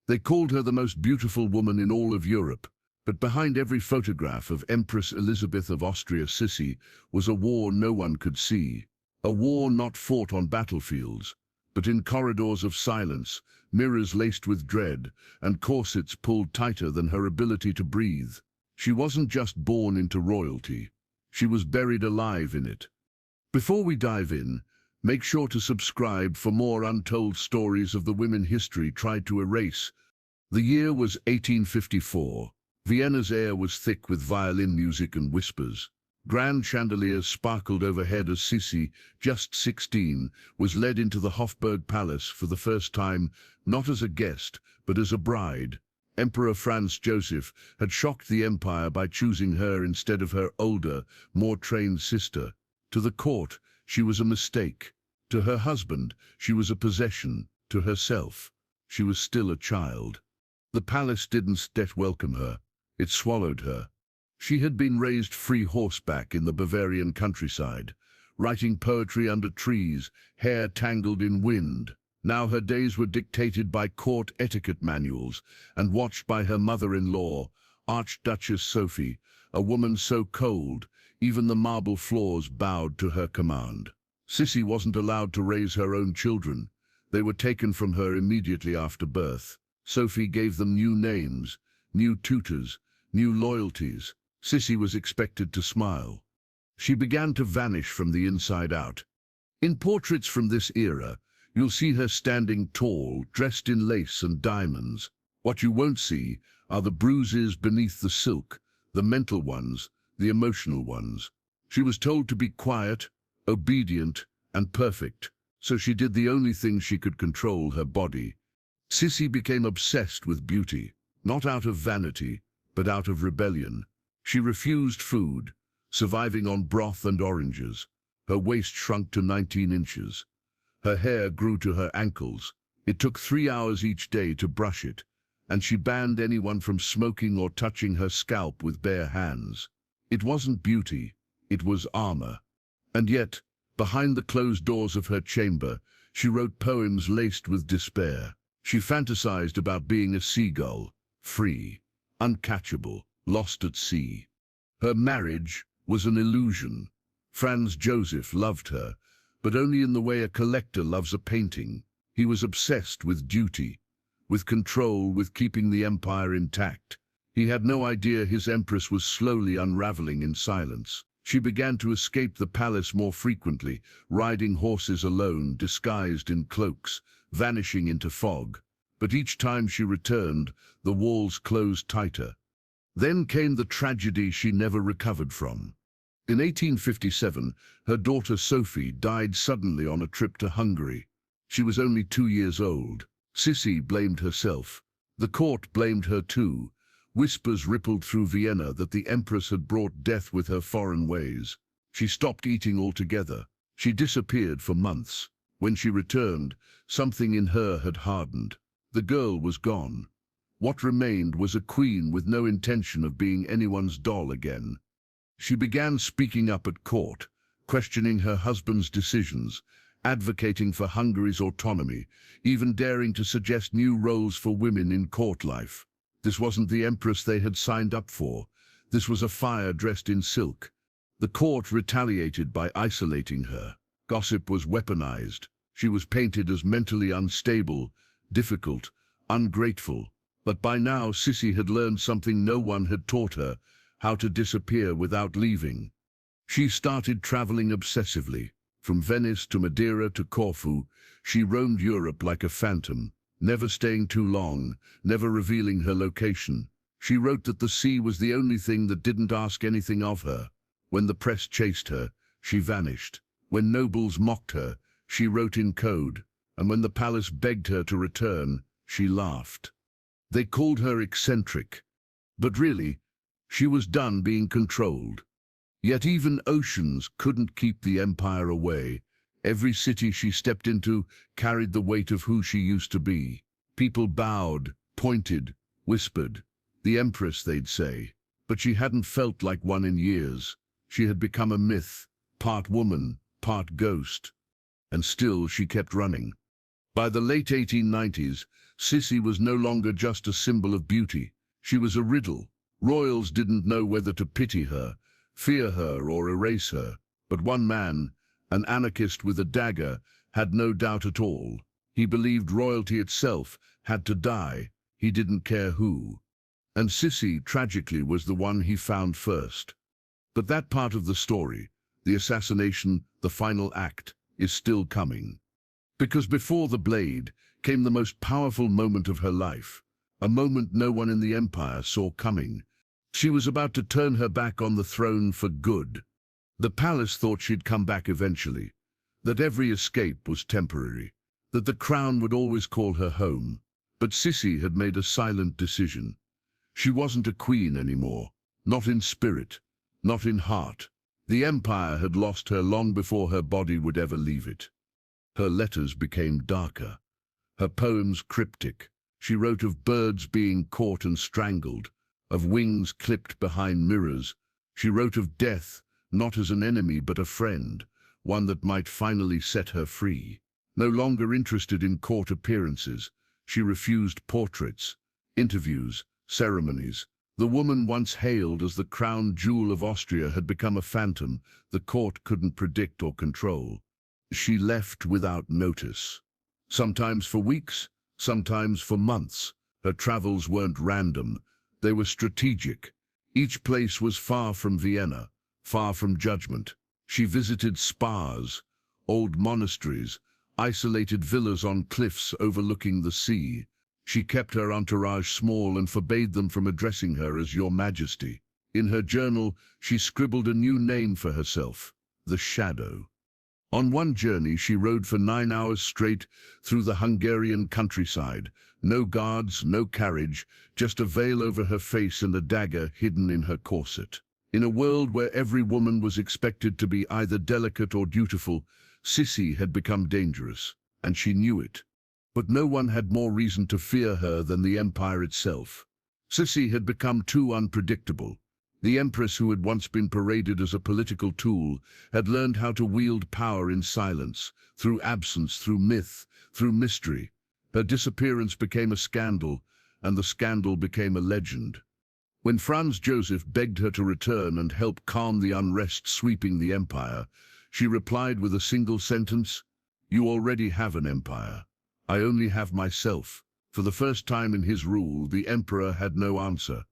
They called her the most beautiful woman in all of Europe, but behind every photograph of Empress Elisabeth of Austria Sissi was a war no one could see. A war not fought on battlefields, but in corridors of silence, mirrors laced with dread, and corsets pulled tighter than her ability to breathe. She wasn't just born into royalty. She was buried alive in it. Before we dive in, make sure to subscribe for more untold stories of the women history tried to erase. The year was 1854. Vienna's air was thick with violin music and whispers. Grand chandeliers sparkled overhead as Sissi, just 16, was led into the Hofburg Palace for the first time, not as a guest, but as a bride. Emperor Franz Joseph had shocked the empire by choosing her instead of her older, more trained sister. To the court, she was a mistake. To her husband, she was a possession. To herself, she was still a child. The palace didn't welcome her. It swallowed her. She had been raised free horseback in the Bavarian countryside, writing poetry under trees, hair tangled in wind. Now her days were dictated by court etiquette manuals and watched by her mother-in-law, Archduchess Sophie, a woman so cold, even the marble floors bowed to her command. Sissi wasn't allowed to raise her own children. They were taken from her immediately after birth. Sophie gave them new names, new tutors, new loyalties. Sissi was expected to smile. She began to vanish from the inside out. In portraits from this era, you'll see her standing tall, dressed in lace and diamonds. What you won't see are the bruises beneath the silk, the mental ones, the emotional ones. She was told to be quiet, obedient, and perfect, so she did the only thing she could control, her body. Sissi became obsessed with beauty, not out of vanity, but out of rebellion. She refused food, surviving on broth and oranges. Her waist shrunk to 19 inches. Her hair grew to her ankles. It took 3 hours each day to brush it, and she banned anyone from smoking or touching her scalp with bare hands. It wasn't beauty, it was armor. And yet, behind the closed doors of her chamber, she wrote poems laced with despair. She fantasized about being a seagull, free, uncatchable, lost at sea. Her marriage was an illusion. Franz Joseph loved her, but only in the way a collector loves a painting. He was obsessed with duty, with control, with keeping the empire intact. He had no idea his empress was slowly unraveling in silence. She began to escape the palace more frequently, riding horses alone, disguised in cloaks, vanishing into fog. But each time she returned, the walls closed tighter. Then came the tragedy she never recovered from. In 1857, her daughter Sophie died suddenly on a trip to Hungary. She was only 2 years old. Sissi blamed herself. The court blamed her too. Whispers rippled through Vienna that the empress had brought death with her foreign ways. She stopped eating altogether. She disappeared for months. When she returned, something in her had hardened. The girl was gone. What remained was a queen with no intention of being anyone's doll again. She began speaking up at court, questioning her husband's decisions, advocating for Hungary's autonomy, even daring to suggest new roles for women in court life. This wasn't the empress they had signed up for. This was a fire dressed in silk. The court retaliated by isolating her. Gossip was weaponized. She was painted as mentally unstable, difficult, ungrateful. But by now Sissi had learned something no one had taught her: how to disappear without leaving. She started traveling obsessively. From Venice to Madeira to Corfu, she roamed Europe like a phantom, never staying too long, never revealing her location. She wrote that the sea was the only thing that didn't ask anything of her. When the press chased her, she vanished. When nobles mocked her, she wrote in code. And when the palace begged her to return, she laughed. They called her eccentric. But really, she was done being controlled. Yet even oceans couldn't keep the empire away. Every city she stepped into carried the weight of who she used to be. People bowed, pointed, whispered. The empress, they'd say. But she hadn't felt like one in years. She had become a myth, part woman, part ghost. And still she kept running. By the late 1890s, Sissi was no longer just a symbol of beauty. She was a riddle. Royals didn't know whether to pity her, fear her, or erase her. But one man, an anarchist with a dagger, had no doubt at all. He believed royalty itself had to die. He didn't care who. And Sissi, tragically, was the one he found first. But that part of the story, the assassination, the final act, is still coming. Because before the blade came the most powerful moment of her life, a moment no one in the empire saw coming. She was about to turn her back on the throne for good. The palace thought she'd come back eventually, that every escape was temporary, that the crown would always call her home. But Sissi had made a silent decision. She wasn't a queen anymore, not in spirit, not in heart. The empire had lost her long before her body would ever leave it. Her letters became darker, her poems cryptic. She wrote of birds being caught and strangled, of wings clipped behind mirrors. She wrote of death, not as an enemy but a friend, one that might finally set her free. No longer interested in court appearances, she refused portraits, interviews, ceremonies. The woman once hailed as the crown jewel of Austria had become a phantom the court couldn't predict or control. She left without notice. Sometimes for weeks, sometimes for months. Her travels weren't random, they were strategic. Each place was far from Vienna, far from judgment. She visited spas, old monasteries, isolated villas on cliffs overlooking the sea. She kept her entourage small and forbade them from addressing her as Your Majesty. In her journal, she scribbled a new name for herself, the Shadow. On one journey, she rode for 9 hours straight through the Hungarian countryside. No guards, no carriage, just a veil over her face and a dagger hidden in her corset. In a world where every woman was expected to be either delicate or dutiful, Sissi had become dangerous, and she knew it. But no one had more reason to fear her than the empire itself. Sissi had become too unpredictable. The empress, who had once been paraded as a political tool, had learned how to wield power in silence, through absence, through myth, through mystery. Her disappearance became a scandal, and the scandal became a legend. When Franz Joseph begged her to return and help calm the unrest sweeping the empire, she replied with a single sentence, "You already have an empire. I only have myself." For the first time in his rule, the emperor had no answer.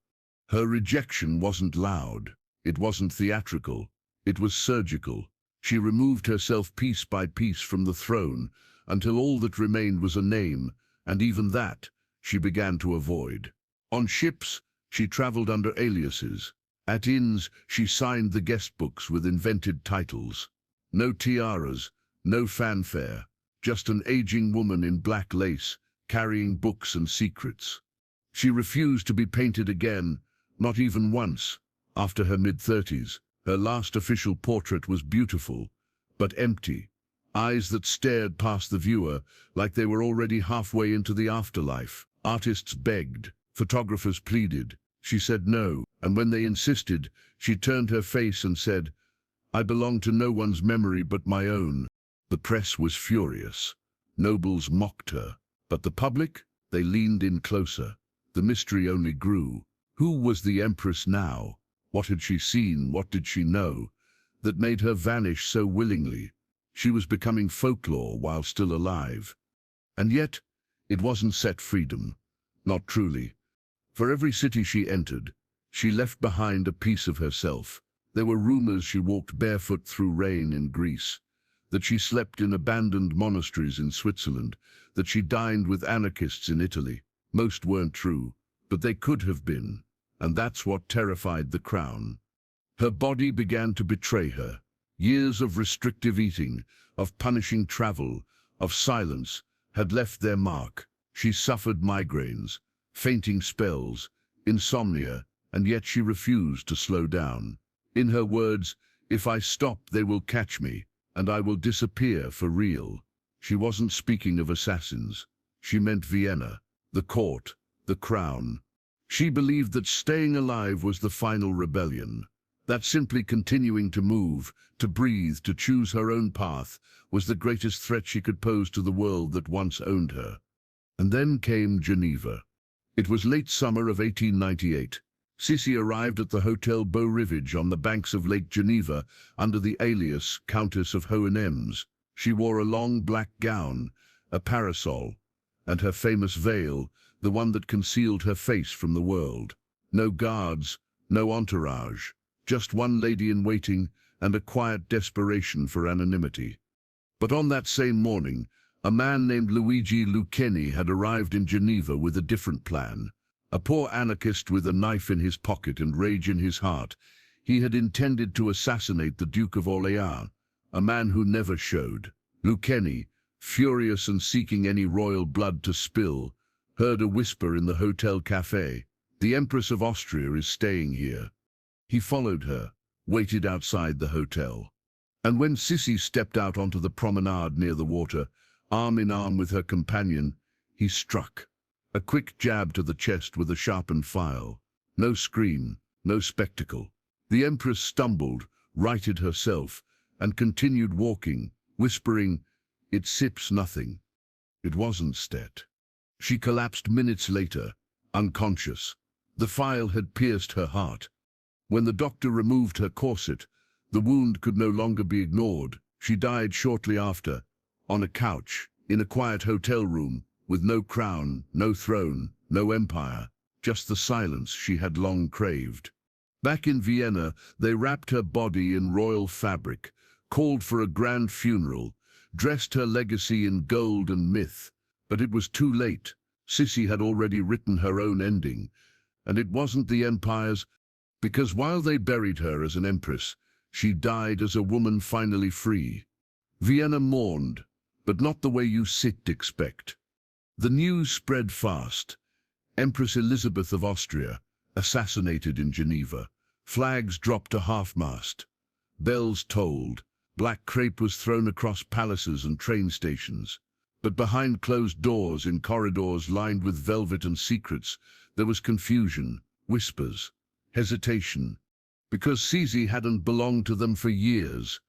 Her rejection wasn't loud, it wasn't theatrical, it was surgical. She removed herself piece by piece from the throne, until all that remained was a name, and even that she began to avoid. On ships, she traveled under aliases. At inns, she signed the guest books with invented titles. No tiaras, no fanfare, just an aging woman in black lace, carrying books and secrets. She refused to be painted again, not even once. After her mid-30s, her last official portrait was beautiful, but empty. Eyes that stared past the viewer like they were already halfway into the afterlife. Artists begged, photographers pleaded. She said no, and when they insisted, she turned her face and said, "I belong to no one's memory but my own." The press was furious. Nobles mocked her. But the public, they leaned in closer. The mystery only grew. Who was the empress now? What had she seen? What did she know that made her vanish so willingly? She was becoming folklore while still alive. And yet, it wasn't set freedom. Not truly. For every city she entered, she left behind a piece of herself. There were rumors she walked barefoot through rain in Greece, that she slept in abandoned monasteries in Switzerland, that she dined with anarchists in Italy. Most weren't true, but they could have been, and that's what terrified the crown. Her body began to betray her. Years of restrictive eating, of punishing travel, of silence, had left their mark. She suffered migraines, fainting spells, insomnia, and yet she refused to slow down. In her words, "If I stop, they will catch me, and I will disappear for real." She wasn't speaking of assassins. She meant Vienna, the court, the crown. She believed that staying alive was the final rebellion, that simply continuing to move, to breathe, to choose her own path was the greatest threat she could pose to the world that once owned her. And then came Geneva. It was late summer of 1898. Sissi arrived at the Hotel Beau Rivage on the banks of Lake Geneva under the alias Countess of Hohenems. She wore a long black gown, a parasol, and her famous veil, the one that concealed her face from the world. No guards, no entourage, just one lady in waiting and a quiet desperation for anonymity. But on that same morning, a man named Luigi Lucchini had arrived in Geneva with a different plan. A poor anarchist with a knife in his pocket and rage in his heart, he had intended to assassinate the Duke of Orléans, a man who never showed. Lucchini, furious and seeking any royal blood to spill, heard a whisper in the hotel café. "The Empress of Austria is staying here." He followed her, waited outside the hotel. And when Sissi stepped out onto the promenade near the water, arm in arm with her companion, he struck. A quick jab to the chest with a sharpened file. No scream, no spectacle. The Empress stumbled, righted herself, and continued walking, whispering, "It sips nothing." It wasn't Stet. She collapsed minutes later, unconscious. The file had pierced her heart. When the doctor removed her corset, the wound could no longer be ignored. She died shortly after, on a couch, in a quiet hotel room, with no crown, no throne, no empire, just the silence she had long craved. Back in Vienna, they wrapped her body in royal fabric, called for a grand funeral, dressed her legacy in gold and myth. But it was too late. Sissi had already written her own ending, and it wasn't the empire's, because while they buried her as an empress, she died as a woman finally free. Vienna mourned, but not the way you expect. The news spread fast. Empress Elisabeth of Austria, assassinated in Geneva. Flags dropped to half-mast. Bells tolled. Black crepe was thrown across palaces and train stations. But behind closed doors, in corridors lined with velvet and secrets, there was confusion, whispers, hesitation. Because Sisi hadn't belonged to them for years.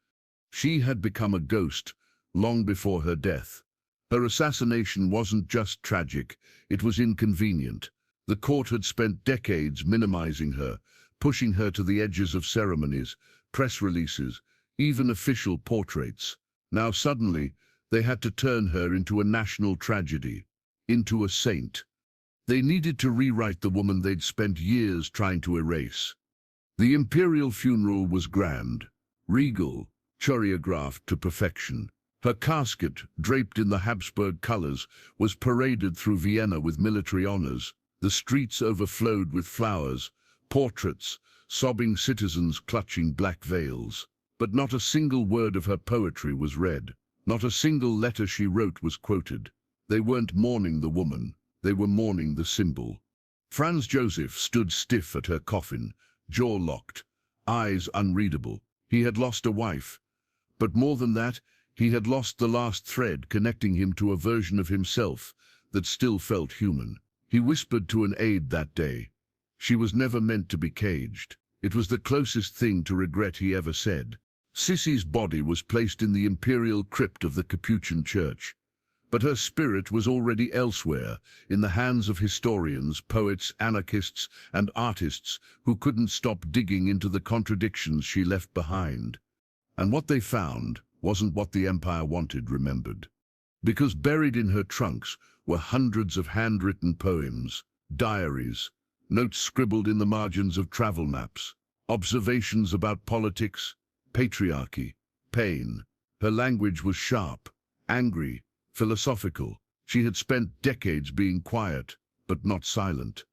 She had become a ghost long before her death. Her assassination wasn't just tragic, it was inconvenient. The court had spent decades minimizing her, pushing her to the edges of ceremonies, press releases, even official portraits. Now suddenly, they had to turn her into a national tragedy, into a saint. They needed to rewrite the woman they'd spent years trying to erase. The imperial funeral was grand, regal, choreographed to perfection. Her casket, draped in the Habsburg colors, was paraded through Vienna with military honors. The streets overflowed with flowers, portraits, sobbing citizens clutching black veils. But not a single word of her poetry was read. Not a single letter she wrote was quoted. They weren't mourning the woman, they were mourning the symbol. Franz Joseph stood stiff at her coffin, jaw locked, eyes unreadable. He had lost a wife. But more than that, he had lost the last thread connecting him to a version of himself that still felt human. He whispered to an aide that day, "She was never meant to be caged." It was the closest thing to regret he ever said. Sissi's body was placed in the imperial crypt of the Capuchin Church. But her spirit was already elsewhere, in the hands of historians, poets, anarchists, and artists who couldn't stop digging into the contradictions she left behind. And what they found wasn't what the empire wanted remembered. Because buried in her trunks were hundreds of handwritten poems, diaries, notes scribbled in the margins of travel maps, observations about politics, patriarchy, pain. Her language was sharp, angry, philosophical. She had spent decades being quiet, but not silent.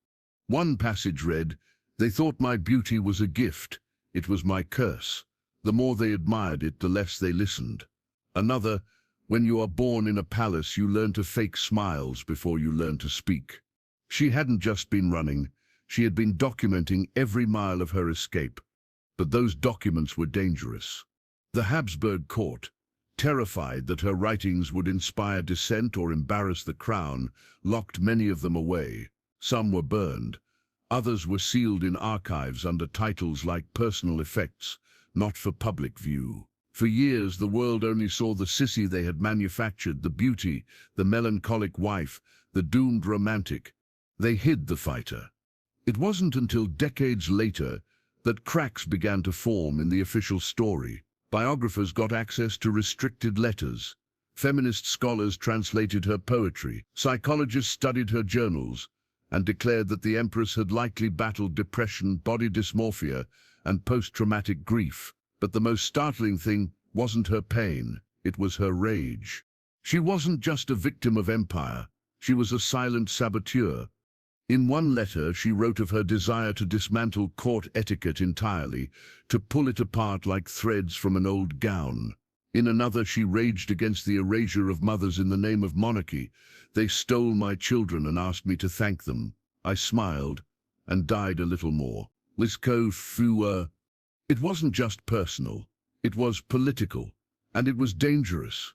One passage read, "They thought my beauty was a gift. It was my curse. The more they admired it, the less they listened." Another, "When you are born in a palace, you learn to fake smiles before you learn to speak." She hadn't just been running, she had been documenting every mile of her escape. But those documents were dangerous. The Habsburg court, terrified that her writings would inspire dissent or embarrass the crown, locked many of them away. Some were burned. Others were sealed in archives under titles like personal effects, not for public view. For years, the world only saw the Sissi they had manufactured, the beauty, the melancholic wife, the doomed romantic. They hid the fighter. It wasn't until decades later that cracks began to form in the official story. Biographers got access to restricted letters. Feminist scholars translated her poetry. Psychologists studied her journals and declared that the Empress had likely battled depression, body dysmorphia, and post-traumatic grief. But the most startling thing wasn't her pain, it was her rage. She wasn't just a victim of empire, she was a silent saboteur. In one letter, she wrote of her desire to dismantle court etiquette entirely, to pull it apart like threads from an old gown. In another, she raged against the erasure of mothers in the name of monarchy. They stole my children and asked me to thank them. I smiled and died a little more. It wasn't just personal, it was political, and it was dangerous.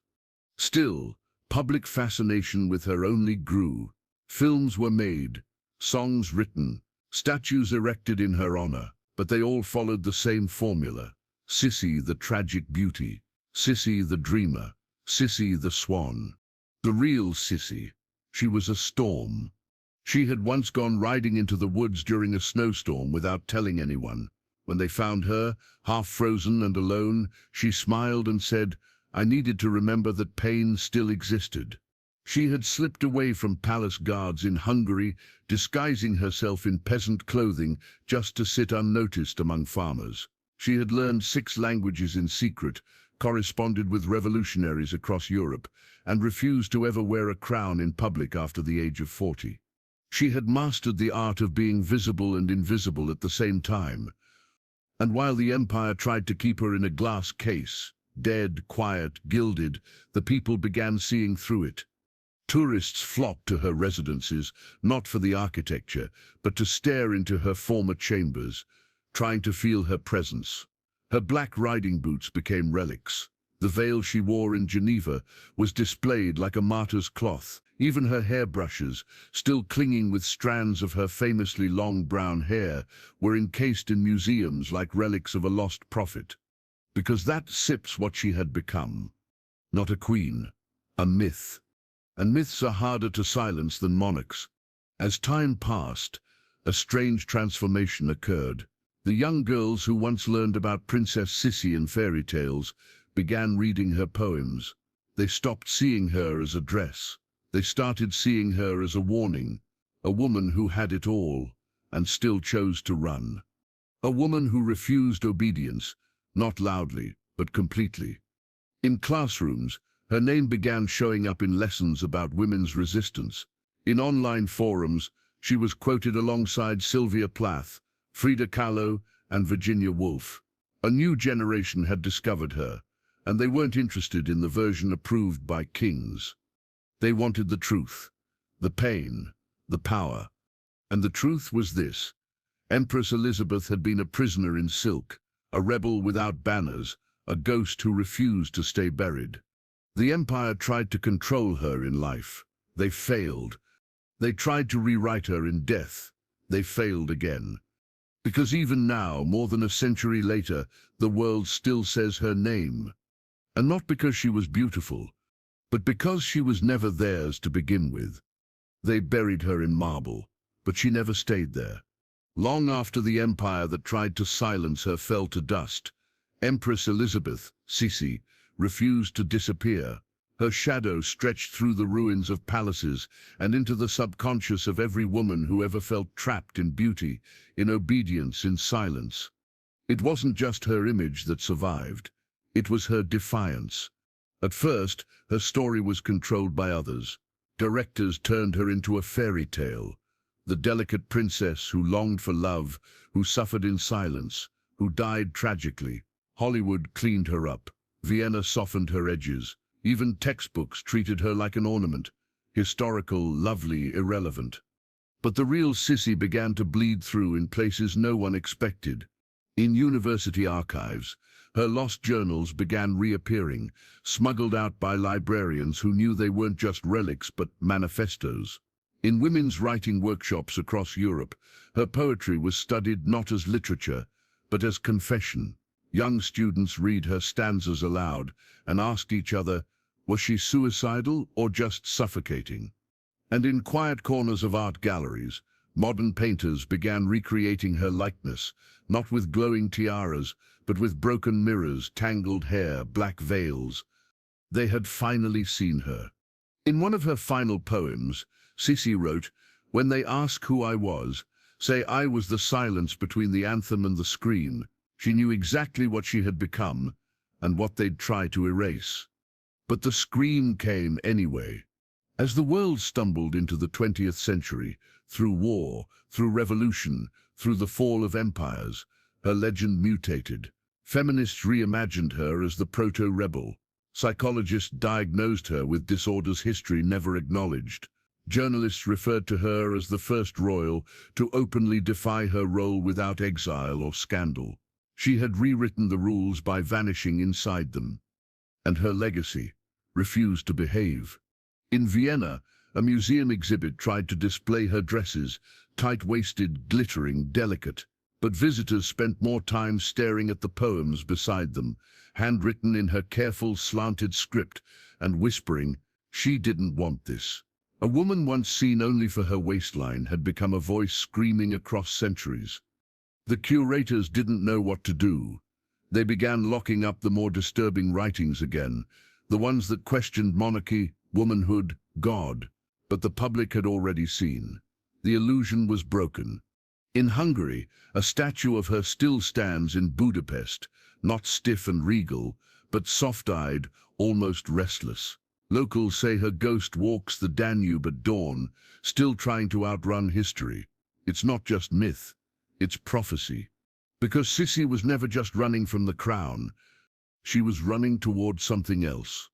Still, public fascination with her only grew. Films were made, songs written, statues erected in her honor, but they all followed the same formula. Sissi, the tragic beauty. Sissi, the dreamer. Sissi, the swan. The real Sissi. She was a storm. She had once gone riding into the woods during a snowstorm without telling anyone. When they found her, half frozen and alone, she smiled and said, "I needed to remember that pain still existed." She had slipped away from palace guards in Hungary, disguising herself in peasant clothing just to sit unnoticed among farmers. She had learned 6 languages in secret, corresponded with revolutionaries across Europe, and refused to ever wear a crown in public after the age of 40. She had mastered the art of being visible and invisible at the same time. And while the empire tried to keep her in a glass case, dead, quiet, gilded, the people began seeing through it. Tourists flocked to her residences, not for the architecture, but to stare into her former chambers, trying to feel her presence. Her black riding boots became relics. The veil she wore in Geneva was displayed like a martyr's cloth. Even her hairbrushes, still clinging with strands of her famously long brown hair, were encased in museums like relics of a lost prophet. Because that sips what she had become. Not a queen, a myth. And myths are harder to silence than monarchs. As time passed, a strange transformation occurred. The young girls who once learned about Princess Sisi in fairy tales began reading her poems. They stopped seeing her as a dress. They started seeing her as a warning, a woman who had it all and still chose to run. A woman who refused obedience, not loudly, but completely. In classrooms, her name began showing up in lessons about women's resistance. In online forums, she was quoted alongside Sylvia Plath, Frida Kahlo, and Virginia Woolf. A new generation had discovered her, and they weren't interested in the version approved by kings. They wanted the truth, the pain, the power. And the truth was this: Empress Elisabeth had been a prisoner in silk, a rebel without banners, a ghost who refused to stay buried. The empire tried to control her in life. They failed. They tried to rewrite her in death. They failed again. Because even now, more than a century later, the world still says her name. And not because she was beautiful, but because she was never theirs to begin with. They buried her in marble, but she never stayed there. Long after the empire that tried to silence her fell to dust, Empress Elisabeth, Sisi, refused to disappear. Her shadow stretched through the ruins of palaces and into the subconscious of every woman who ever felt trapped in beauty, in obedience, in silence. It wasn't just her image that survived. It was her defiance. At first, her story was controlled by others. Directors turned her into a fairy tale. The delicate princess who longed for love, who suffered in silence, who died tragically. Hollywood cleaned her up. Vienna softened her edges. Even textbooks treated her like an ornament, historical, lovely, irrelevant. But the real Sissi began to bleed through in places no one expected. In university archives, her lost journals began reappearing, smuggled out by librarians who knew they weren't just relics but manifestos. In women's writing workshops across Europe, her poetry was studied not as literature, but as confession. Young students read her stanzas aloud and asked each other, was she suicidal or just suffocating? And in quiet corners of art galleries, modern painters began recreating her likeness, not with glowing tiaras, but with broken mirrors, tangled hair, black veils. They had finally seen her. In one of her final poems, Sissi wrote, "When they ask who I was, say I was the silence between the anthem and the scream." She knew exactly what she had become and what they'd try to erase. But the scream came anyway. As the world stumbled into the 20th century, through war, through revolution, through the fall of empires, her legend mutated. Feminists reimagined her as the proto-rebel. Psychologists diagnosed her with disorders history never acknowledged. Journalists referred to her as the first royal to openly defy her role without exile or scandal. She had rewritten the rules by vanishing inside them. And her legacy refused to behave. In Vienna, a museum exhibit tried to display her dresses, tight-waisted, glittering, delicate. But visitors spent more time staring at the poems beside them, handwritten in her careful, slanted script, and whispering, "She didn't want this." A woman once seen only for her waistline had become a voice screaming across centuries. The curators didn't know what to do. They began locking up the more disturbing writings again, the ones that questioned monarchy, womanhood, God. But the public had already seen. The illusion was broken. In Hungary, a statue of her still stands in Budapest, not stiff and regal, but soft-eyed, almost restless. Locals say her ghost walks the Danube at dawn, still trying to outrun history. It's not just myth, it's prophecy. Because Sissi was never just running from the crown, she was running toward something else.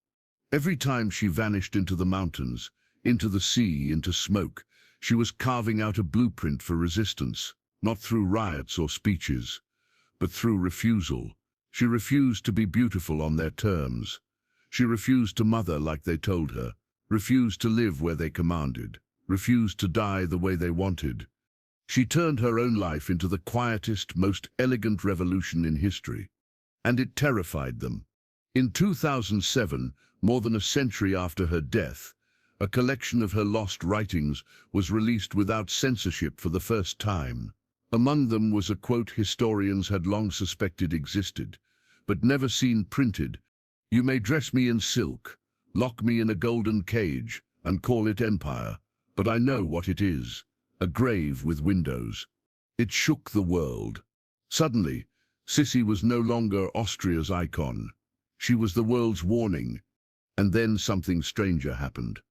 Every time she vanished into the mountains, into the sea, into smoke, she was carving out a blueprint for resistance, not through riots or speeches, but through refusal. She refused to be beautiful on their terms. She refused to mother like they told her, refused to live where they commanded, refused to die the way they wanted. She turned her own life into the quietest, most elegant revolution in history. And it terrified them. In 2007, more than a century after her death, a collection of her lost writings was released without censorship for the first time. Among them was a quote historians had long suspected existed, but never seen printed. "You may dress me in silk, lock me in a golden cage, and call it empire, but I know what it is. A grave with windows." It shook the world. Suddenly, Sissi was no longer Austria's icon. She was the world's warning. And then something stranger happened.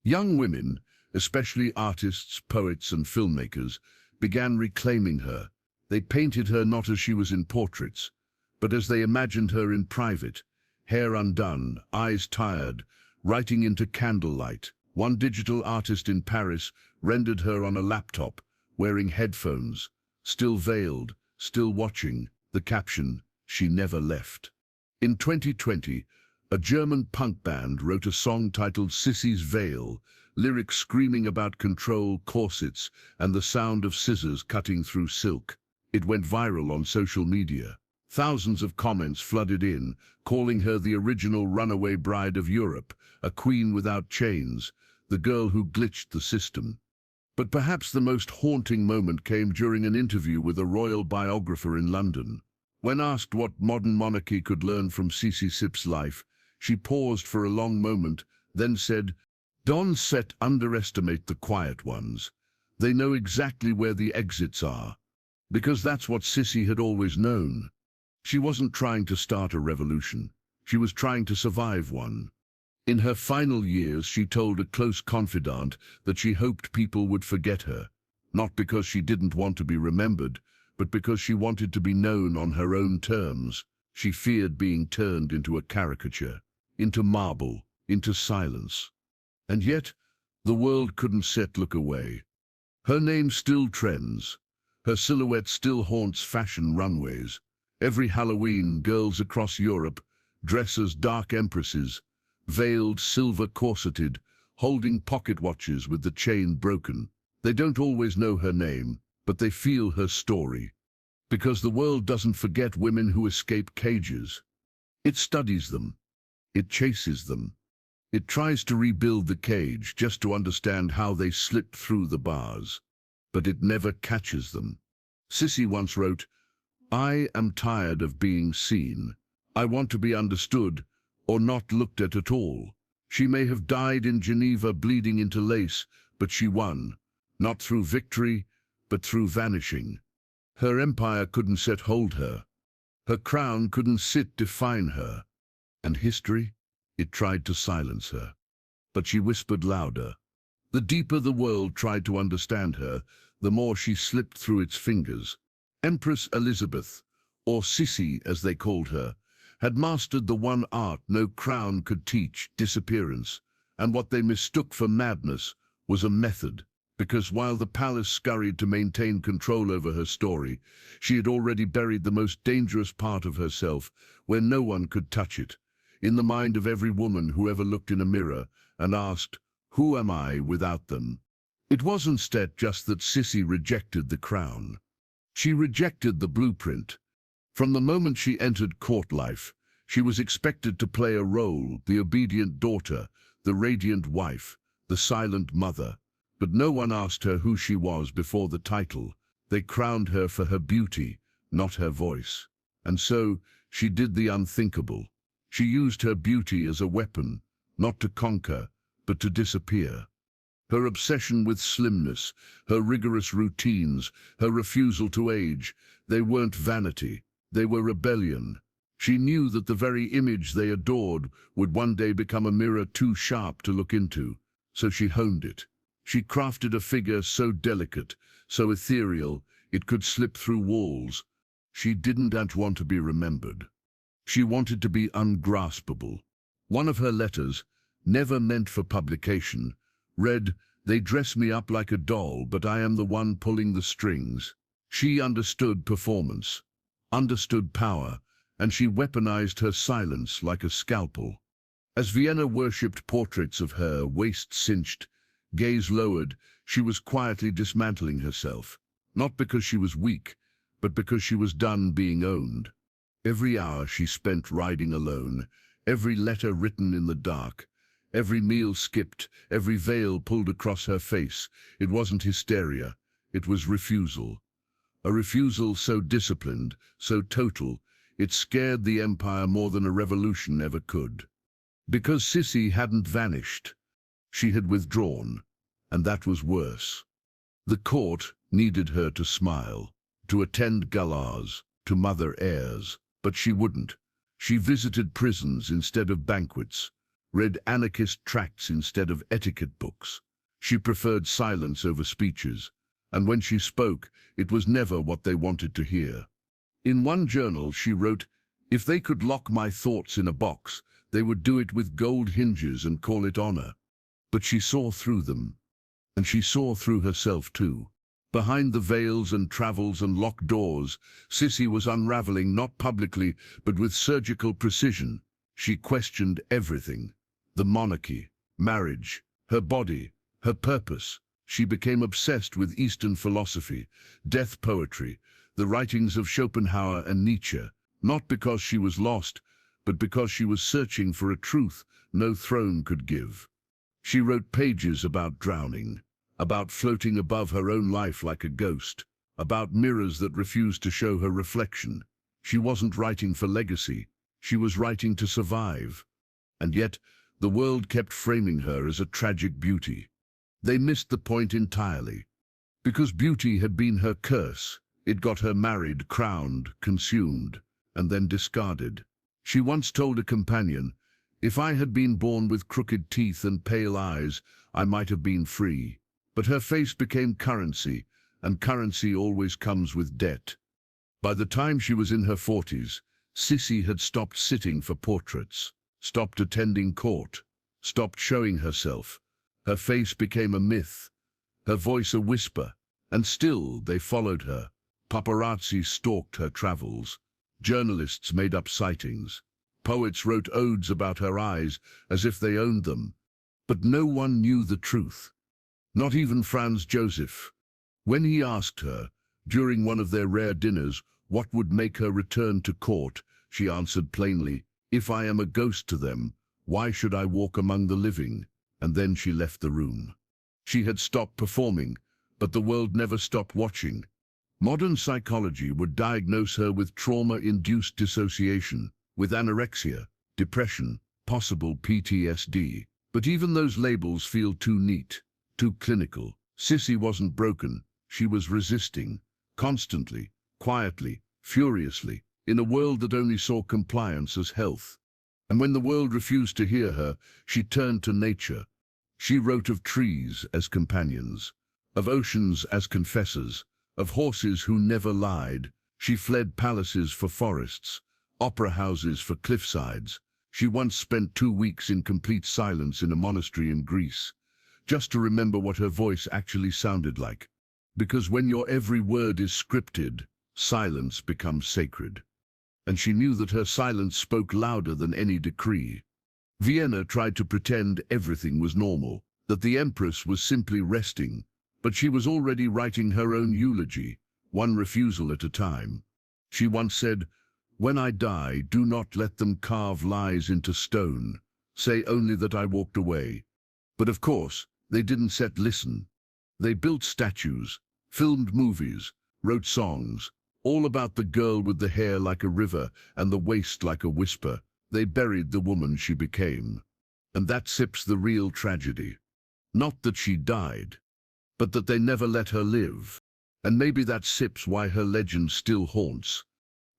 Young women, especially artists, poets, and filmmakers, began reclaiming her. They painted her not as she was in portraits, but as they imagined her in private, hair undone, eyes tired, writing into candlelight. One digital artist in Paris rendered her on a laptop, wearing headphones, still veiled, still watching, the caption, "She never left." In 2020, a German punk band wrote a song titled Sissi's Veil, lyrics screaming about control, corsets, and the sound of scissors cutting through silk. It went viral on social media. Thousands of comments flooded in, calling her the original runaway bride of Europe, a queen without chains, the girl who glitched the system. But perhaps the most haunting moment came during an interview with a royal biographer in London. When asked what modern monarchy could learn from Sissi life, she paused for a long moment, then said, "Don't underestimate the quiet ones. They know exactly where the exits are." Because that's what Sissi had always known. She wasn't trying to start a revolution. She was trying to survive one. In her final years, she told a close confidant that she hoped people would forget her, not because she didn't want to be remembered, but because she wanted to be known on her own terms. She feared being turned into a caricature, into marble, into silence. And yet, the world couldn't look away. Her name still trends. Her silhouette still haunts fashion runways. Every Halloween, girls across Europe dress as dark empresses, veiled, silver corseted, holding pocket watches with the chain broken. They don't always know her name, but they feel her story. Because the world doesn't forget women who escape cages. It studies them. It chases them. It tries to rebuild the cage just to understand how they slipped through the bars. But it never catches them. Sissi once wrote, "I am tired of being seen. I want to be understood, or not looked at all." She may have died in Geneva bleeding into lace, but she won, not through victory, but through vanishing. Her empire couldn't hold her. Her crown couldn't define her. And history? It tried to silence her. But she whispered louder. The deeper the world tried to understand her, the more she slipped through its fingers. Empress Elisabeth, or Sissi as they called her, had mastered the one art no crown could teach, disappearance, and what they mistook for madness was a method, because while the palace scurried to maintain control over her story, she had already buried the most dangerous part of herself, where no one could touch it, in the mind of every woman who ever looked in a mirror and asked, "Who am I without them?" It was instead just that Sissi rejected the crown. She rejected the blueprint. From the moment she entered court life, she was expected to play a role, the obedient daughter, the radiant wife, the silent mother. But no one asked her who she was before the title. They crowned her for her beauty, not her voice. And so, she did the unthinkable. She used her beauty as a weapon, not to conquer, but to disappear. Her obsession with slimness, her rigorous routines, her refusal to age, they weren't vanity. They were rebellion. She knew that the very image they adored would one day become a mirror too sharp to look into, so she honed it. She crafted a figure so delicate, so ethereal, it could slip through walls. She didn't want to be remembered. She wanted to be ungraspable. One of her letters, never meant for publication, read, "They dress me up like a doll, but I am the one pulling the strings." She understood performance, understood power, and she weaponized her silence like a scalpel. As Vienna worshipped portraits of her, waist cinched, gaze lowered, she was quietly dismantling herself, not because she was weak, but because she was done being owned. Every hour she spent riding alone, every letter written in the dark, every meal skipped, every veil pulled across her face, it wasn't hysteria, it was refusal. A refusal so disciplined, so total, it scared the empire more than a revolution ever could. Because Sissi hadn't vanished. She had withdrawn, and that was worse. The court needed her to smile, to attend galas, to mother heirs, but she wouldn't. She visited prisons instead of banquets, read anarchist tracts instead of etiquette books. She preferred silence over speeches, and when she spoke, it was never what they wanted to hear. In one journal she wrote, "If they could lock my thoughts in a box, they would do it with gold hinges and call it honor." But she saw through them, and she saw through herself too. Behind the veils and travels and locked doors, Sissi was unraveling not publicly, but with surgical precision. She questioned everything. The monarchy, marriage, her body, her purpose. She became obsessed with Eastern philosophy, death poetry, the writings of Schopenhauer and Nietzsche, not because she was lost, but because she was searching for a truth no throne could give. She wrote pages about drowning, about floating above her own life like a ghost, about mirrors that refused to show her reflection. She wasn't writing for legacy, she was writing to survive. And yet, the world kept framing her as a tragic beauty. They missed the point entirely. Because beauty had been her curse, it got her married, crowned, consumed, and then discarded. She once told a companion, "If I had been born with crooked teeth and pale eyes, I might have been free." But her face became currency, and currency always comes with debt. By the time she was in her 40s, Sissi had stopped sitting for portraits, stopped attending court, stopped showing herself. Her face became a myth, her voice a whisper, and still they followed her. Paparazzi stalked her travels. Journalists made up sightings. Poets wrote odes about her eyes as if they owned them. But no one knew the truth. Not even Franz Joseph. When he asked her, during one of their rare dinners, what would make her return to court, she answered plainly, "If I am a ghost to them, Why should I walk among the living? And then she left the room. She had stopped performing, but the world never stopped watching. Modern psychology would diagnose her with trauma-induced dissociation, with anorexia, depression, possible PTSD. But even those labels feel too neat, too clinical. Sissi wasn't broken. She was resisting, constantly, quietly, furiously, in a world that only saw compliance as health. And when the world refused to hear her, she turned to nature. She wrote of trees as companions, of oceans as confessors, of horses who never lied. She fled palaces for forests, opera houses for cliffsides. She once spent 2 weeks in complete silence in a monastery in Greece, just to remember what her voice actually sounded like. Because when your every word is scripted, silence becomes sacred. And she knew that her silence spoke louder than any decree. Vienna tried to pretend everything was normal, that the Empress was simply resting, but she was already writing her own eulogy, one refusal at a time. She once said, "When I die, do not let them carve lies into stone. Say only that I walked away." But of course, they didn't listen. They built statues, filmed movies, wrote songs, all about the girl with the hair like a river and the waist like a whisper. They buried the woman she became. And that sips the real tragedy. Not that she died, but that they never let her live. And maybe that sips why her legend still haunts.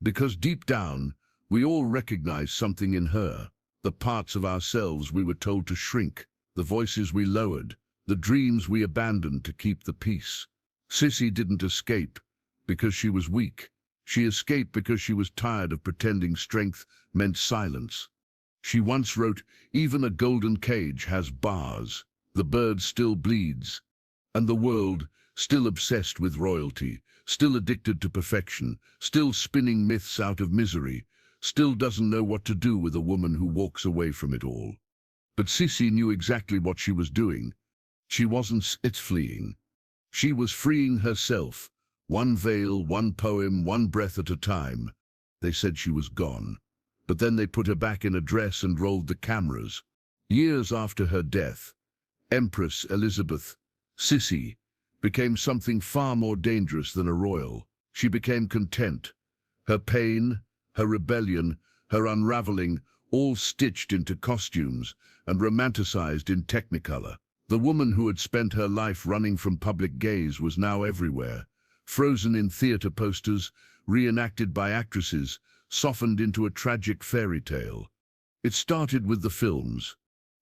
Because deep down, we all recognize something in her, the parts of ourselves we were told to shrink, the voices we lowered, the dreams we abandoned to keep the peace. Sissi didn't escape because she was weak. She escaped because she was tired of pretending strength meant silence. She once wrote, "Even a golden cage has bars. The bird still bleeds." And the world, still obsessed with royalty, still addicted to perfection, still spinning myths out of misery, still doesn't know what to do with a woman who walks away from it all. But Sissi knew exactly what she was doing. She wasn't fleeing. She was freeing herself, one veil, one poem, one breath at a time. They said she was gone, but then they put her back in a dress and rolled the cameras. Years after her death, Empress Elisabeth, Sisi, became something far more dangerous than a royal. She became content. Her pain, her rebellion, her unraveling, all stitched into costumes and romanticized in technicolor. The woman who had spent her life running from public gaze was now everywhere, frozen in theater posters, reenacted by actresses, softened into a tragic fairy tale. It started with the films.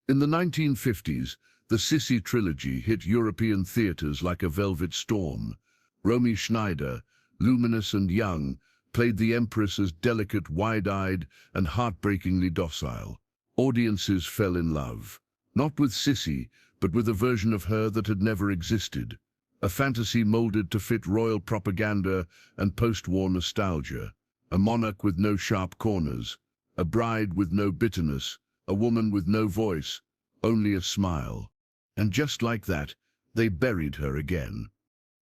In the 1950s, the Sissi trilogy hit European theaters like a velvet storm. Romy Schneider, luminous and young, played the Empress as delicate, wide-eyed, and heartbreakingly docile. Audiences fell in love, not with Sissi, but with a version of her that had never existed. A fantasy molded to fit royal propaganda and post-war nostalgia. A monarch with no sharp corners, a bride with no bitterness, a woman with no voice, only a smile. And just like that, they buried her again.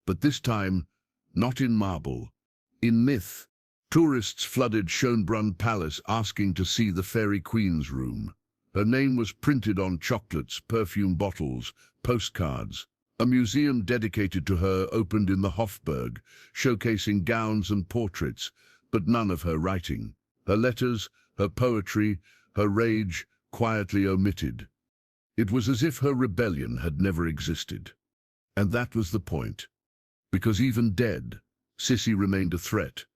But this time, not in marble, in myth. Tourists flooded Schönbrunn Palace asking to see the Fairy Queen's room. Her name was printed on chocolates, perfume bottles, postcards. A museum dedicated to her opened in the Hofburg, showcasing gowns and portraits, but none of her writing. Her letters, her poetry, her rage, quietly omitted. It was as if her rebellion had never existed. And that was the point. Because even dead, Sissi remained a threat.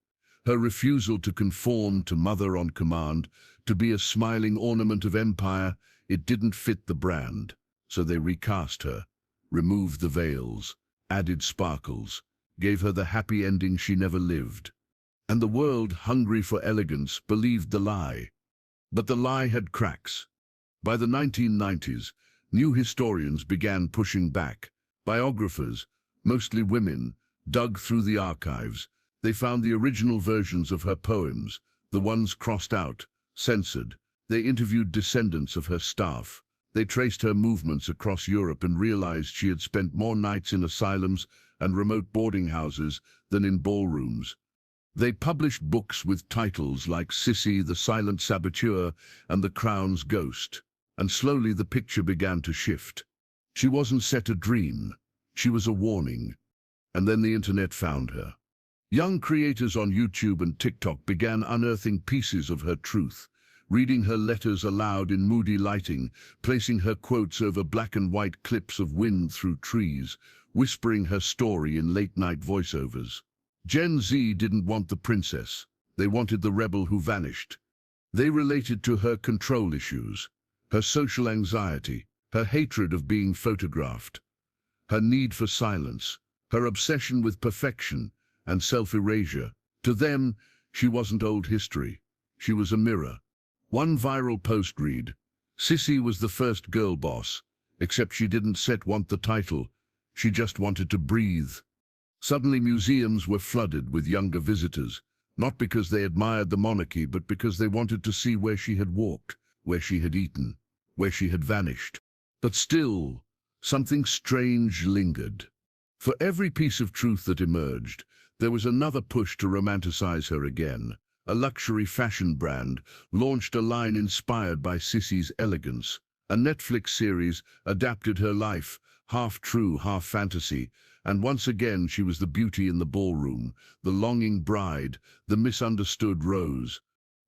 Her refusal to conform to mother on command, to be a smiling ornament of empire, it didn't fit the brand. So they recast her, removed the veils, added sparkles, gave her the happy ending she never lived. And the world, hungry for elegance, believed the lie. But the lie had cracks. By the 1990s, new historians began pushing back. Biographers, mostly women, dug through the archives. They found the original versions of her poems, the ones crossed out, censored. They interviewed descendants of her staff. They traced her movements across Europe and realized she had spent more nights in asylums and remote boarding houses than in ballrooms. They published books with titles like Sissi, the Silent Saboteur, and The Crown's Ghost. And slowly the picture began to shift. She wasn't set a dream, she was a warning. And then the internet found her. Young creators on YouTube and TikTok began unearthing pieces of her truth, reading her letters aloud in moody lighting, placing her quotes over black and white clips of wind through trees, whispering her story in late-night voiceovers. Gen Z didn't want the princess. They wanted the rebel who vanished. They related to her control issues, her social anxiety, her hatred of being photographed, her need for silence, her obsession with perfection and self-erasure. To them, she wasn't old history. She was a mirror. One viral post read, "Sissi was the first girl boss, except she didn't want the title. She just wanted to breathe." Suddenly museums were flooded with younger visitors, not because they admired the monarchy, but because they wanted to see where she had walked, where she had eaten, where she had vanished. But still, something strange lingered. For every piece of truth that emerged, there was another push to romanticize her again. A luxury fashion brand launched a line inspired by Sissi's elegance. A Netflix series adapted her life, half true, half fantasy, and once again she was the beauty in the ballroom, the longing bride, the misunderstood rose.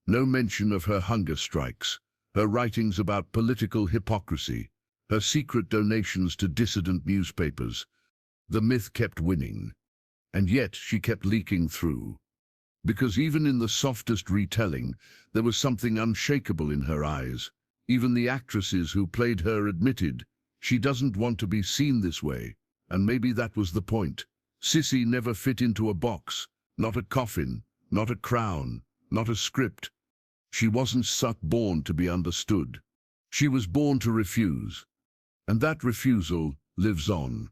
No mention of her hunger strikes, her writings about political hypocrisy, her secret donations to dissident newspapers. The myth kept winning, and yet she kept leaking through. Because even in the softest retelling, there was something unshakable in her eyes. Even the actresses who played her admitted, she doesn't want to be seen this way. And maybe that was the point. Sissi never fit into a box, not a coffin, not a crown, not a script. She wasn't born to be understood. She was born to refuse. And that refusal lives on.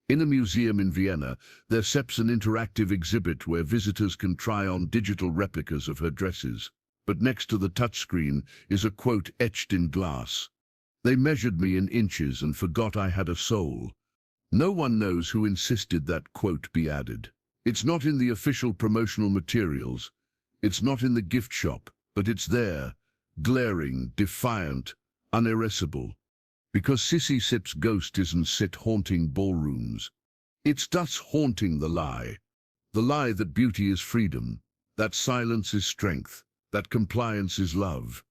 In a museum in Vienna, there sits an interactive exhibit where visitors can try on digital replicas of her dresses. But next to the touchscreen is a quote etched in glass. "They measured me in inches and forgot I had a soul." No one knows who insisted that quote be added. It's not in the official promotional materials. It's not in the gift shop, but it's there, glaring, defiant, unerasable. Because Sissi Sip's ghost isn't haunting ballrooms. It's thus haunting the lie that beauty is freedom, that silence is strength, that compliance is love.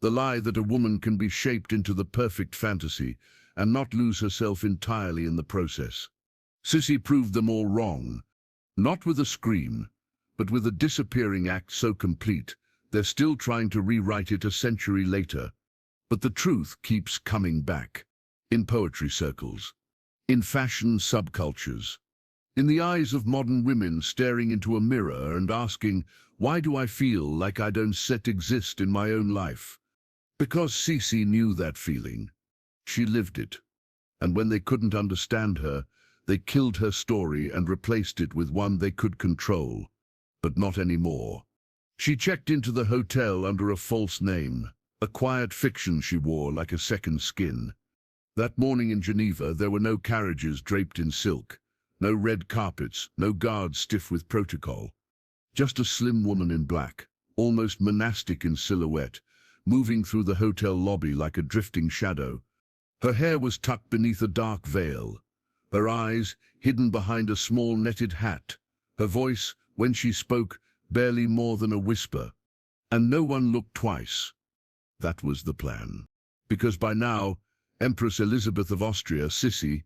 The lie that a woman can be shaped into the perfect fantasy and not lose herself entirely in the process. Sissi proved them all wrong, not with a scream, but with a disappearing act so complete, they're still trying to rewrite it a century later. But the truth keeps coming back. In poetry circles, in fashion subcultures, in the eyes of modern women staring into a mirror and asking, why do I feel like I don't exist in my own life? Because Sissi knew that feeling. She lived it. And when they couldn't understand her, they killed her story and replaced it with one they could control. But not anymore. She checked into the hotel under a false name, a quiet fiction she wore like a second skin. That morning in Geneva, there were no carriages draped in silk, no red carpets, no guards stiff with protocol. Just a slim woman in black, almost monastic in silhouette, moving through the hotel lobby like a drifting shadow. Her hair was tucked beneath a dark veil, her eyes hidden behind a small netted hat, her voice, when she spoke, barely more than a whisper. And no one looked twice. That was the plan. Because by now, Empress Elisabeth of Austria, Sissi,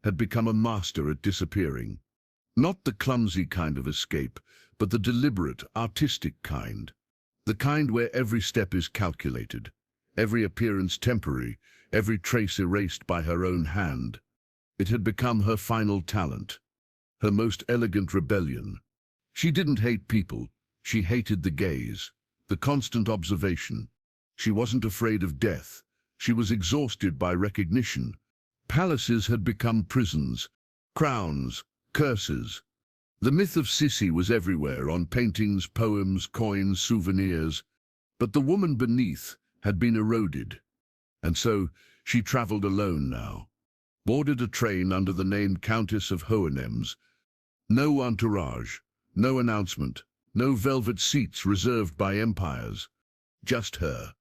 had become a master at disappearing. Not the clumsy kind of escape, but the deliberate, artistic kind. The kind where every step is calculated, every appearance temporary, every trace erased by her own hand. It had become her final talent, her most elegant rebellion. She didn't hate people, she hated the gaze, the constant observation. She wasn't afraid of death, she was exhausted by recognition. Palaces had become prisons, crowns, curses. The myth of Sissi was everywhere, on paintings, poems, coins, souvenirs. But the woman beneath had been eroded. And so she traveled alone now, boarded a train under the name Countess of Hohenems. No entourage, no announcement, no velvet seats reserved by empires. Just her,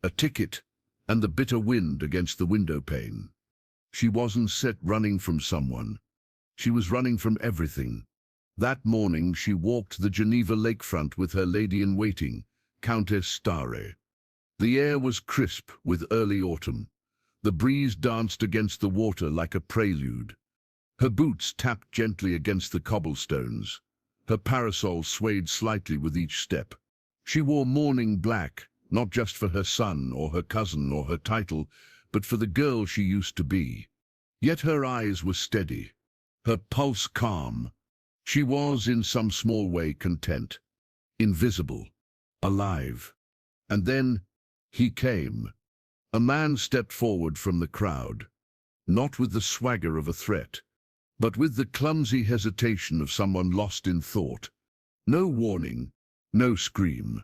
a ticket, and the bitter wind against the window pane. She wasn't set running from someone. She was running from everything. That morning she walked the Geneva lakefront with her lady-in-waiting, Countess Stare. The air was crisp with early autumn. The breeze danced against the water like a prelude. Her boots tapped gently against the cobblestones. Her parasol swayed slightly with each step. She wore mourning black, not just for her son or her cousin or her title, but for the girl she used to be. Yet her eyes were steady, her pulse calm. She was, in some small way, content, invisible, alive. And then he came. A man stepped forward from the crowd, not with the swagger of a threat, but with the clumsy hesitation of someone lost in thought. No warning, no scream,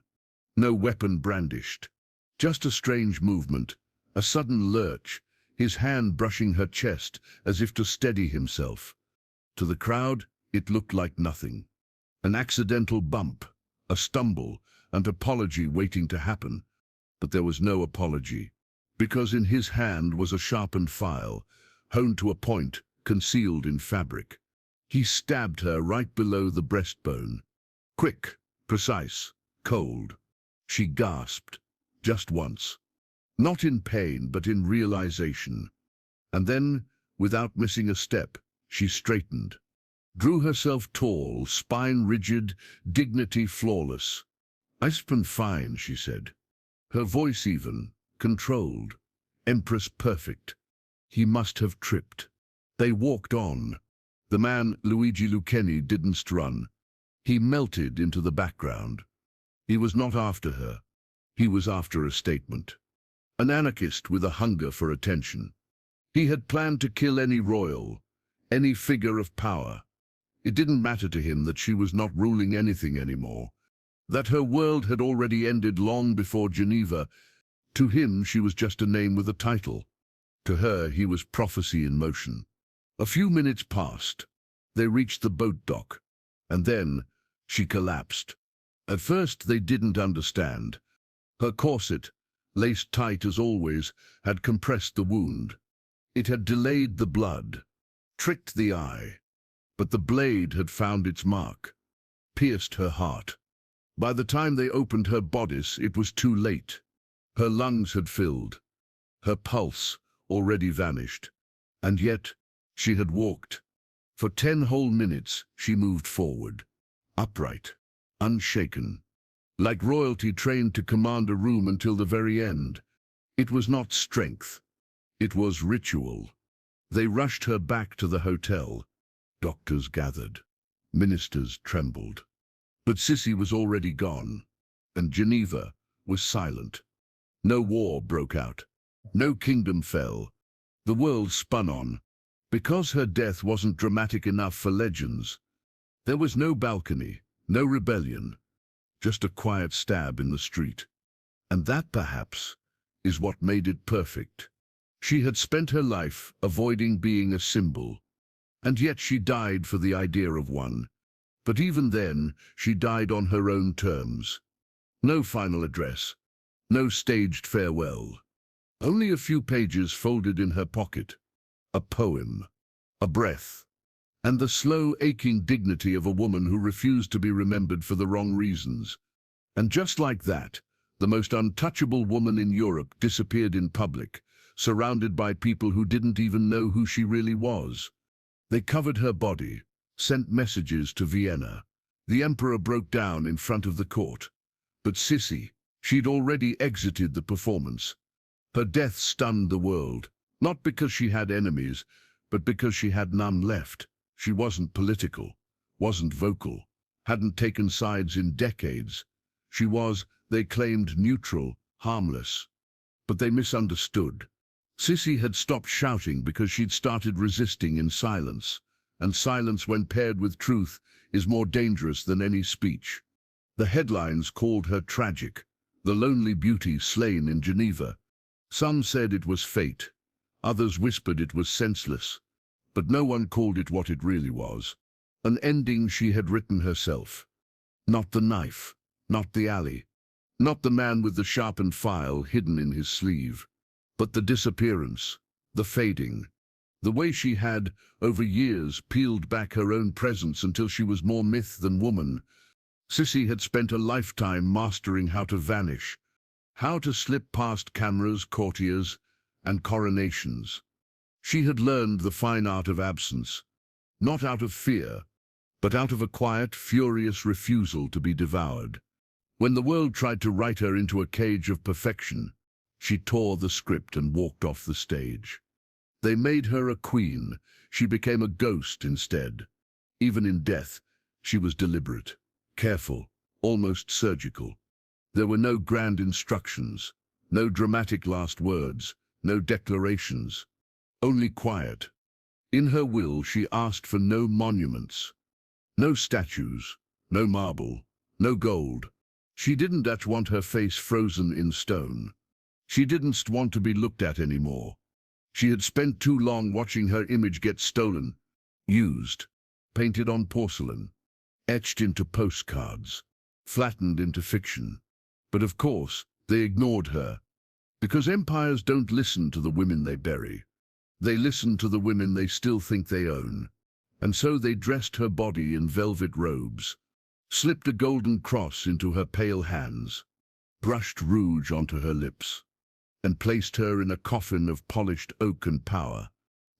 no weapon brandished. Just a strange movement, a sudden lurch, his hand brushing her chest as if to steady himself. To the crowd, it looked like nothing. An accidental bump, a stumble, an apology waiting to happen. But there was no apology, because in his hand was a sharpened file, honed to a point, concealed in fabric. He stabbed her right below the breastbone. Quick, precise, cold. She gasped, just once. Not in pain, but in realization. And then, without missing a step, she straightened. Drew herself tall, spine rigid, dignity flawless. "I've been fine," she said. Her voice even, controlled. Empress perfect. He must have tripped. They walked on. The man, Luigi Lucchini, didn't run. He melted into the background. He was not after her. He was after a statement. An anarchist with a hunger for attention. He had planned to kill any royal, any figure of power. It didn't matter to him that she was not ruling anything anymore, that her world had already ended long before Geneva. To him, she was just a name with a title. To her, he was prophecy in motion. A few minutes passed. They reached the boat dock. And then she collapsed. At first, they didn't understand. Her corset, laced tight as always, had compressed the wound. It had delayed the blood, tricked the eye. But the blade had found its mark, pierced her heart. By the time they opened her bodice, it was too late. Her lungs had filled. Her pulse already vanished. And yet, she had walked. For 10 whole minutes, she moved forward, upright, unshaken, like royalty trained to command a room until the very end. It was not strength. It was ritual. They rushed her back to the hotel. Doctors gathered. Ministers trembled. But Sissi was already gone, and Geneva was silent. No war broke out. No kingdom fell. The world spun on. Because her death wasn't dramatic enough for legends. There was no balcony, no rebellion, just a quiet stab in the street. And that, perhaps, is what made it perfect. She had spent her life avoiding being a symbol, and yet she died for the idea of one. But even then, she died on her own terms. No final address, no staged farewell. Only a few pages folded in her pocket. A poem, a breath, and the slow, aching dignity of a woman who refused to be remembered for the wrong reasons. And just like that, the most untouchable woman in Europe disappeared in public, surrounded by people who didn't even know who she really was. They covered her body, sent messages to Vienna. The emperor broke down in front of the court. But Sissi, she'd already exited the performance. Her death stunned the world, not because she had enemies, but because she had none left. She wasn't political, wasn't vocal, hadn't taken sides in decades. She was, they claimed, neutral, harmless. But they misunderstood. Sissi had stopped shouting because she'd started resisting in silence. And silence, when paired with truth, is more dangerous than any speech. The headlines called her tragic, the lonely beauty slain in Geneva. Some said it was fate. Others whispered it was senseless. But no one called it what it really was. An ending she had written herself. Not the knife, not the alley, not the man with the sharpened file hidden in his sleeve. But the disappearance, the fading, the way she had, over years, peeled back her own presence until she was more myth than woman. Sissi had spent a lifetime mastering how to vanish, how to slip past cameras, courtiers, and coronations. She had learned the fine art of absence, not out of fear, but out of a quiet, furious refusal to be devoured. When the world tried to write her into a cage of perfection, she tore the script and walked off the stage. They made her a queen. She became a ghost instead. Even in death, she was deliberate, careful, almost surgical. There were no grand instructions, no dramatic last words, no declarations, only quiet. In her will, she asked for no monuments, no statues, no marble, no gold. She didn't just want her face frozen in stone. She didn't want to be looked at anymore. She had spent too long watching her image get stolen, used, painted on porcelain, etched into postcards, flattened into fiction. But of course, they ignored her, because empires don't listen to the women they bury. They listen to the women they still think they own. And so they dressed her body in velvet robes, slipped a golden cross into her pale hands, brushed rouge onto her lips, and placed her in a coffin of polished oak and power.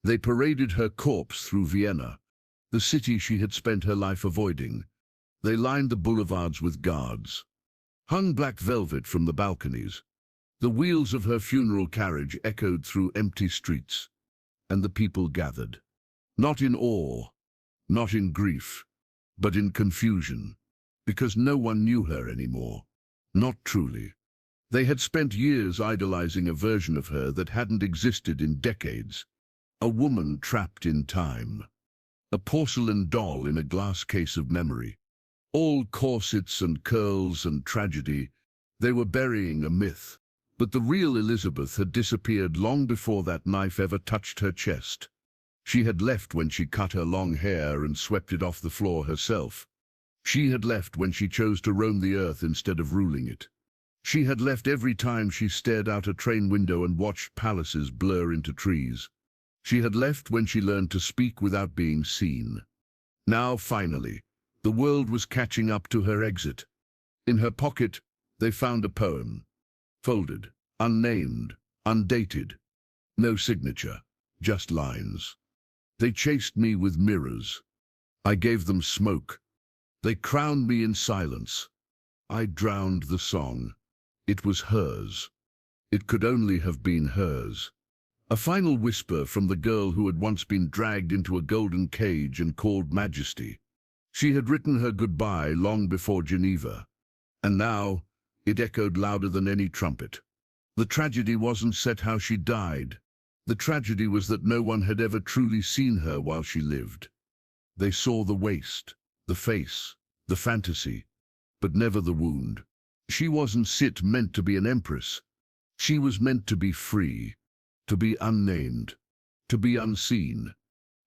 They paraded her corpse through Vienna, the city she had spent her life avoiding. They lined the boulevards with guards, hung black velvet from the balconies. The wheels of her funeral carriage echoed through empty streets, and the people gathered, not in awe, not in grief, but in confusion, because no one knew her anymore. Not truly. They had spent years idolizing a version of her that hadn't existed in decades. A woman trapped in time. A porcelain doll in a glass case of memory. All corsets and curls and tragedy. They were burying a myth. But the real Elisabeth had disappeared long before that knife ever touched her chest. She had left when she cut her long hair and swept it off the floor herself. She had left when she chose to roam the earth instead of ruling it. She had left every time she stared out a train window and watched palaces blur into trees. She had left when she learned to speak without being seen. Now, finally, the world was catching up to her exit. In her pocket, they found a poem. Folded, unnamed, undated. No signature, just lines. They chased me with mirrors. I gave them smoke. They crowned me in silence. I drowned the song. It was hers. It could only have been hers. A final whisper from the girl who had once been dragged into a golden cage and called Majesty. She had written her goodbye long before Geneva. And now, it echoed louder than any trumpet. The tragedy wasn't set how she died. The tragedy was that no one had ever truly seen her while she lived. They saw the waste, the face, the fantasy, but never the wound. She wasn't meant to be an empress. She was meant to be free, to be unnamed, to be unseen.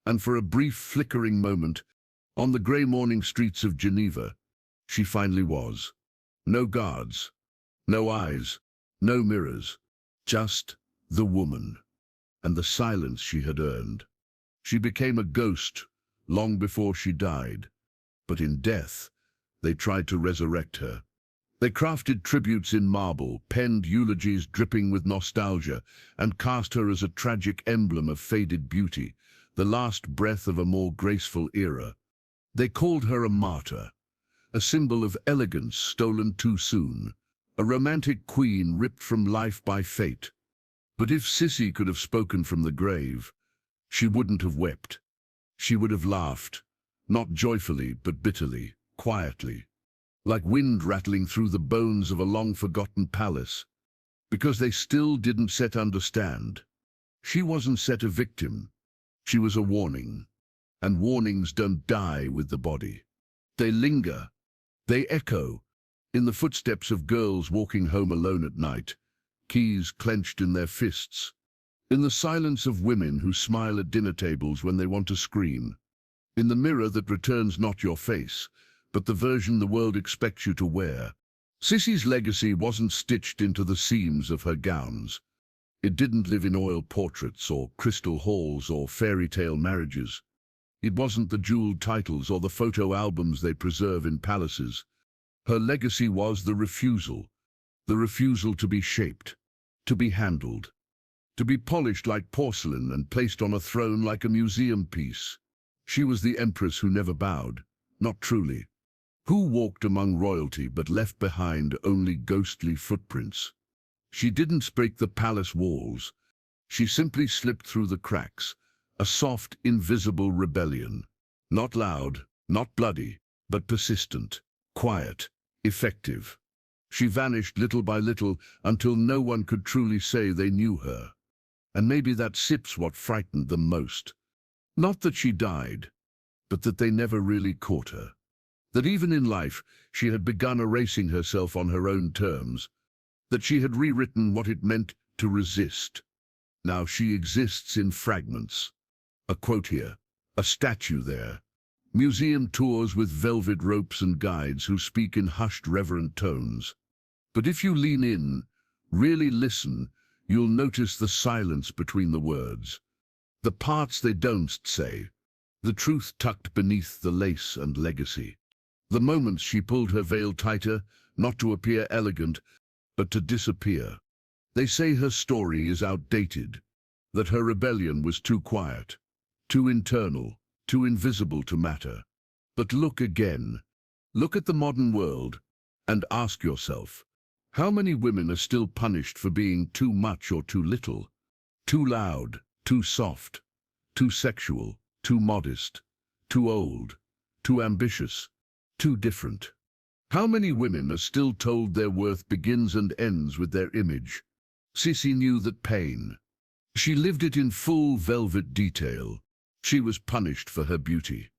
And for a brief flickering moment, on the grey morning streets of Geneva, she finally was. No guards, no eyes, no mirrors, just the woman, and the silence she had earned. She became a ghost long before she died, but in death, they tried to resurrect her. They crafted tributes in marble, penned eulogies dripping with nostalgia, and cast her as a tragic emblem of faded beauty, the last breath of a more graceful era. They called her a martyr, a symbol of elegance stolen too soon, a romantic queen ripped from life by fate. But if Sissi could have spoken from the grave, she wouldn't have wept. She would have laughed, not joyfully but bitterly, quietly, like wind rattling through the bones of a long-forgotten palace, because they still didn't set understand. She wasn't set a victim. She was a warning, and warnings don't die with the body. They linger. They echo in the footsteps of girls walking home alone at night, keys clenched in their fists, in the silence of women who smile at dinner tables when they want to scream, in the mirror that returns not your face, but the version the world expects you to wear. Sissi's legacy wasn't stitched into the seams of her gowns. It didn't live in oil portraits or crystal halls or fairy tale marriages. It wasn't the jeweled titles or the photo albums they preserve in palaces. Her legacy was the refusal to be shaped, to be handled, to be polished like porcelain and placed on a throne like a museum piece. She was the empress who never bowed, not truly, who walked among royalty but left behind only ghostly footprints. She didn't break the palace walls. She simply slipped through the cracks, a soft, invisible rebellion. Not loud, not bloody, but persistent, quiet, effective. She vanished little by little until no one could truly say they knew her. And maybe that's what frightened them most. Not that she died, but that they never really caught her. That even in life, she had begun erasing herself on her own terms. That she had rewritten what it meant to resist. Now she exists in fragments. A quote here, a statue there. Museum tours with velvet ropes and guides who speak in hushed, reverent tones. But if you lean in, really listen, you'll notice the silence between the words. The parts they don't say. The truth tucked beneath the lace and legacy. The moments she pulled her veil tighter, not to appear elegant, but to disappear. They say her story is outdated, that her rebellion was too quiet, too internal, too invisible to matter. But look again. Look at the modern world and ask yourself, how many women are still punished for being too much or too little? Too loud, too soft, too sexual, too modest, too old, too ambitious, too different. How many women are still told their worth begins and ends with their image? Sissi knew that pain. She lived it in full velvet detail. She was punished for her beauty,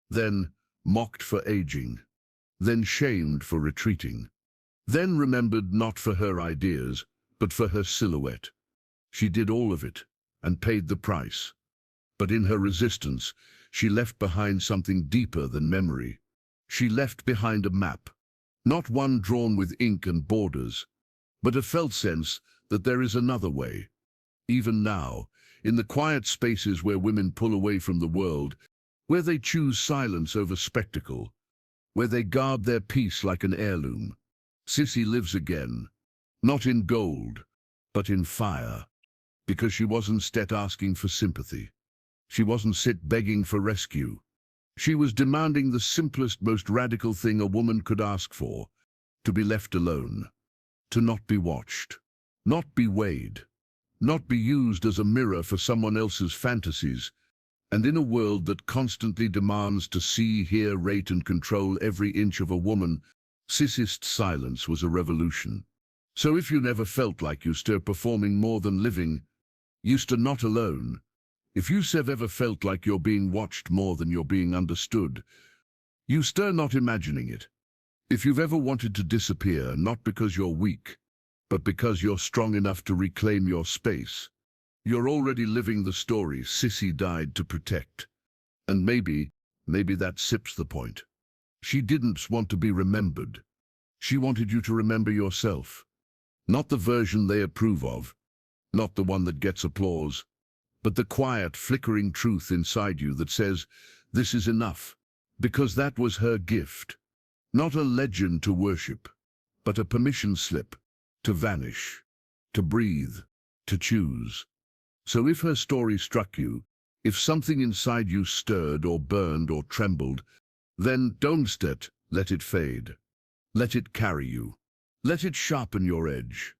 then mocked for aging, then shamed for retreating, then remembered not for her ideas, but for her silhouette. She did all of it and paid the price. But in her resistance, she left behind something deeper than memory. She left behind a map. Not one drawn with ink and borders, but a felt sense that there is another way. Even now, in the quiet spaces where women pull away from the world, where they choose silence over spectacle, where they guard their peace like an heirloom, Sissi lives again, not in gold, but in fire, because she wasn't set asking for sympathy. She wasn't sit begging for rescue. She was demanding the simplest, most radical thing a woman could ask for, to be left alone, to not be watched, not be weighed, not be used as a mirror for someone else's fantasies. And in a world that constantly demands to see, hear, rate and control every inch of a woman, Sissi's silence was a revolution. So if you never felt like you were performing more than living, you were not alone. If you have ever felt like you're being watched more than you're being understood, you stir not imagining it. If you've ever wanted to disappear, not because you're weak, but because you're strong enough to reclaim your space, you're already living the story Sissi died to protect. And maybe that sips the point. She didn't want to be remembered. She wanted you to remember yourself. Not the version they approve of, not the one that gets applause, but the quiet, flickering truth inside you that says, this is enough, because that was her gift. Not a legend to worship, but a permission slip to vanish, to breathe, to choose. So if her story struck you, if something inside you stirred or burned or trembled, then don't let it fade. Let it carry you. Let it sharpen your edge.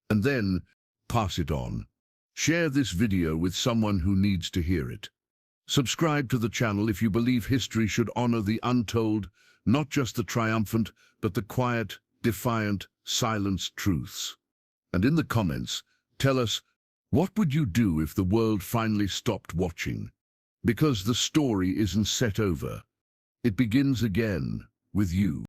And then pass it on. Share this video with someone who needs to hear it. Subscribe to the channel if you believe history should honor the untold, not just the triumphant, but the quiet, defiant, silenced truths. And in the comments, tell us, what would you do if the world finally stopped watching? Because the story isn't set over. It begins again with you.